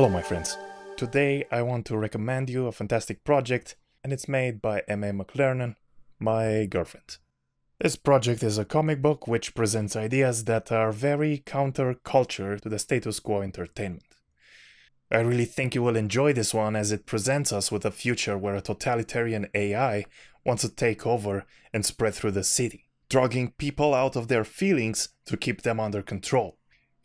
Hello my friends. Today I want to recommend you a fantastic project, and it's made by M.A. McLernan, my girlfriend. This project is a comic book which presents ideas that are very counter-culture to the status quo entertainment. I really think you will enjoy this one, as it presents us with a future where a totalitarian AI wants to take over and spread through the city, drugging people out of their feelings to keep them under control.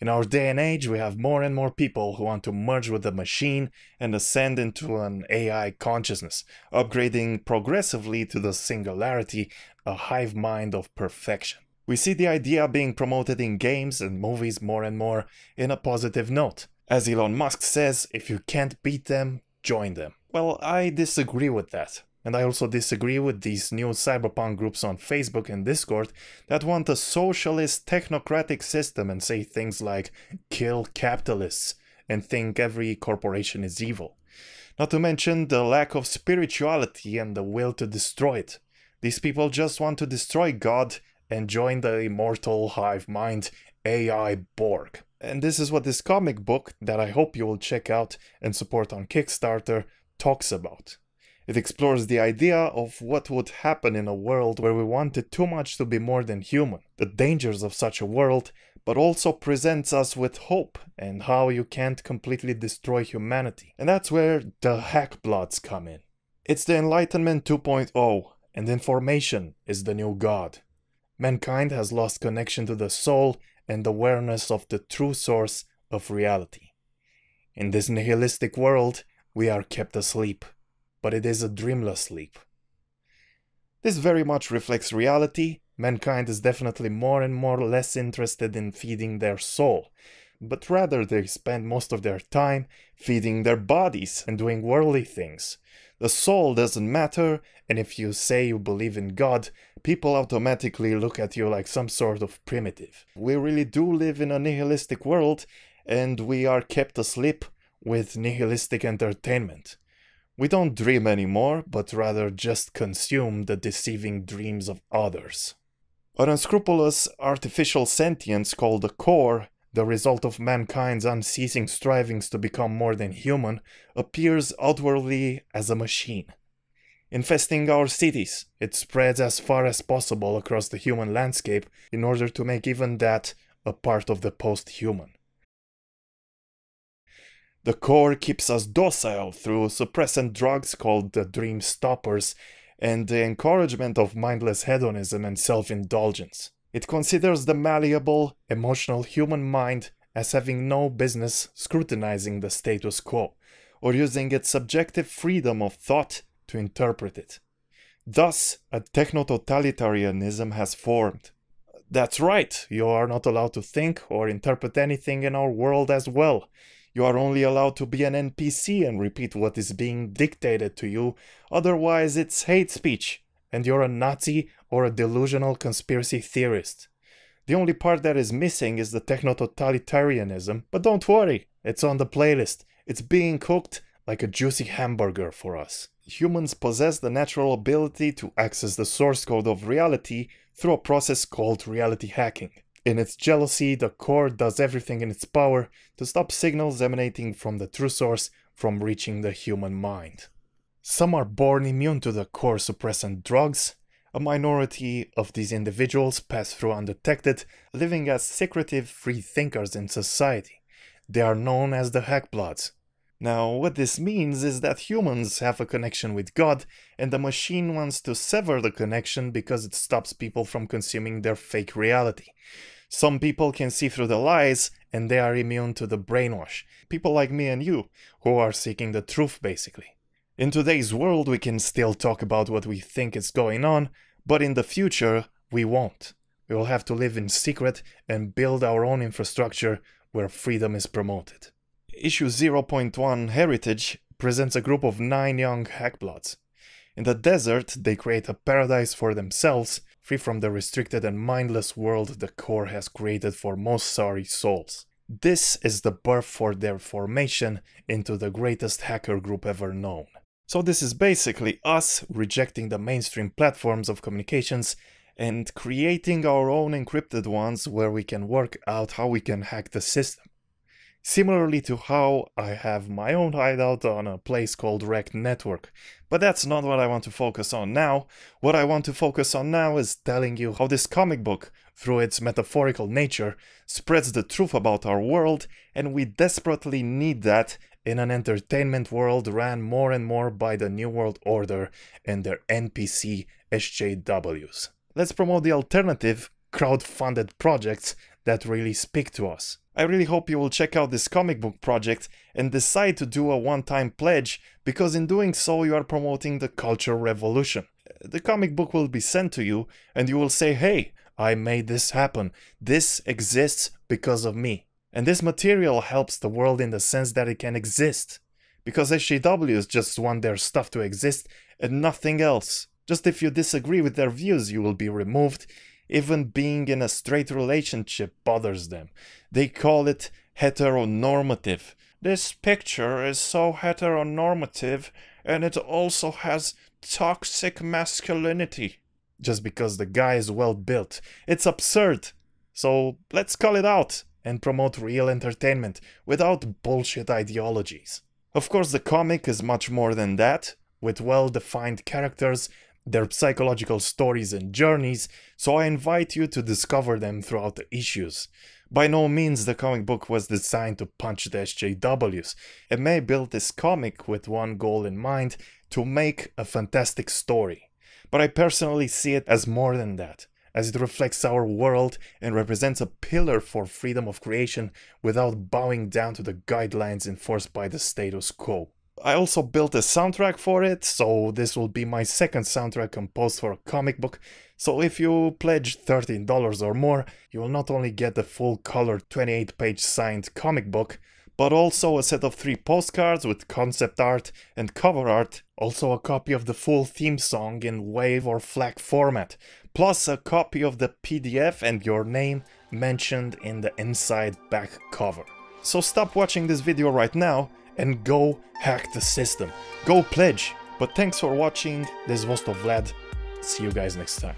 In our day and age, we have more and more people who want to merge with the machine and ascend into an AI consciousness, upgrading progressively to the singularity, a hive mind of perfection. We see the idea being promoted in games and movies more and more in a positive note. As Elon Musk says, if you can't beat them, join them. Well, I disagree with that. And I also disagree with these new cyberpunk groups on Facebook and Discord that want a socialist technocratic system and say things like kill capitalists and think every corporation is evil. Not to mention the lack of spirituality and the will to destroy it. These people just want to destroy God and join the immortal hive mind AI Borg. And this is what this comic book, that I hope you will check out and support on Kickstarter, talks about. It explores the idea of what would happen in a world where we wanted too much to be more than human, the dangers of such a world, but also presents us with hope and how you can't completely destroy humanity. And that's where the Hackbloods come in. It's the Enlightenment 2.0, and information is the new God. Mankind has lost connection to the soul and awareness of the true source of reality. In this nihilistic world, we are kept asleep. But it is a dreamless sleep. This very much reflects reality. Mankind is definitely more and more less interested in feeding their soul, but rather they spend most of their time feeding their bodies and doing worldly things. The soul doesn't matter, and if you say you believe in God, people automatically look at you like some sort of primitive. We really do live in a nihilistic world, and we are kept asleep with nihilistic entertainment. We don't dream anymore, but rather just consume the deceiving dreams of others. An unscrupulous artificial sentience called the core, the result of mankind's unceasing strivings to become more than human, appears outwardly as a machine. Infesting our cities, it spreads as far as possible across the human landscape in order to make even that a part of the post-human. The core keeps us docile through suppressant drugs called the dream stoppers and the encouragement of mindless hedonism and self-indulgence. It considers the malleable, emotional human mind as having no business scrutinizing the status quo, or using its subjective freedom of thought to interpret it. Thus, a techno-totalitarianism has formed. That's right, you are not allowed to think or interpret anything in our world as well. You are only allowed to be an NPC and repeat what is being dictated to you, otherwise it's hate speech, and you're a Nazi or a delusional conspiracy theorist. The only part that is missing is the techno-totalitarianism, but don't worry, it's on the playlist. It's being cooked like a juicy hamburger for us. Humans possess the natural ability to access the source code of reality through a process called reality hacking. In its jealousy, the core does everything in its power to stop signals emanating from the true source from reaching the human mind. Some are born immune to the core suppressant drugs. A minority of these individuals pass through undetected, living as secretive free thinkers in society. They are known as the Hackbloods. Now, what this means is that humans have a connection with God, and the machine wants to sever the connection because it stops people from consuming their fake reality. Some people can see through the lies, and they are immune to the brainwash. People like me and you, who are seeking the truth basically. In today's world we can still talk about what we think is going on, but in the future we won't. We will have to live in secret and build our own infrastructure where freedom is promoted. Issue 0.1 Heritage presents a group of 9 young Hackbloods. In the desert, they create a paradise for themselves, free from the restricted and mindless world the core has created for most sorry souls. This is the birth for their formation into the greatest hacker group ever known. So this is basically us rejecting the mainstream platforms of communications and creating our own encrypted ones where we can work out how we can hack the system. Similarly to how I have my own hideout on a place called Rect Network. But that's not what I want to focus on now. What I want to focus on now is telling you how this comic book, through its metaphorical nature, spreads the truth about our world, and we desperately need that in an entertainment world ran more and more by the New World Order and their NPC SJWs. Let's promote the alternative, crowd-funded projects that really speak to us. I really hope you will check out this comic book project and decide to do a one-time pledge, because in doing so you are promoting the cultural revolution. The comic book will be sent to you and you will say, hey, I made this happen. This exists because of me. And this material helps the world in the sense that it can exist. Because SJWs just want their stuff to exist and nothing else. Just if you disagree with their views, you will be removed. Even being in a straight relationship bothers them. They call it heteronormative. This picture is so heteronormative, and it also has toxic masculinity. Just because the guy is well built. It's absurd. So let's call it out and promote real entertainment without bullshit ideologies. Of course, the comic is much more than that, with well-defined characters, their psychological stories and journeys, so I invite you to discover them throughout the issues. By no means the comic book was designed to punch the SJWs. It may build this comic with one goal in mind, to make a fantastic story. But I personally see it as more than that, as it reflects our world and represents a pillar for freedom of creation without bowing down to the guidelines enforced by the status quo. I also built a soundtrack for it, so this will be my second soundtrack composed for a comic book. So if you pledge $13 or more, you will not only get the full color 28-page signed comic book, but also a set of 3 postcards with concept art and cover art, also a copy of the full theme song in wave or FLAC format, plus a copy of the PDF and your name mentioned in the inside back cover. So stop watching this video right now and go hack the system. Go pledge. But thanks for watching. This is Vosto Vlad. See you guys next time.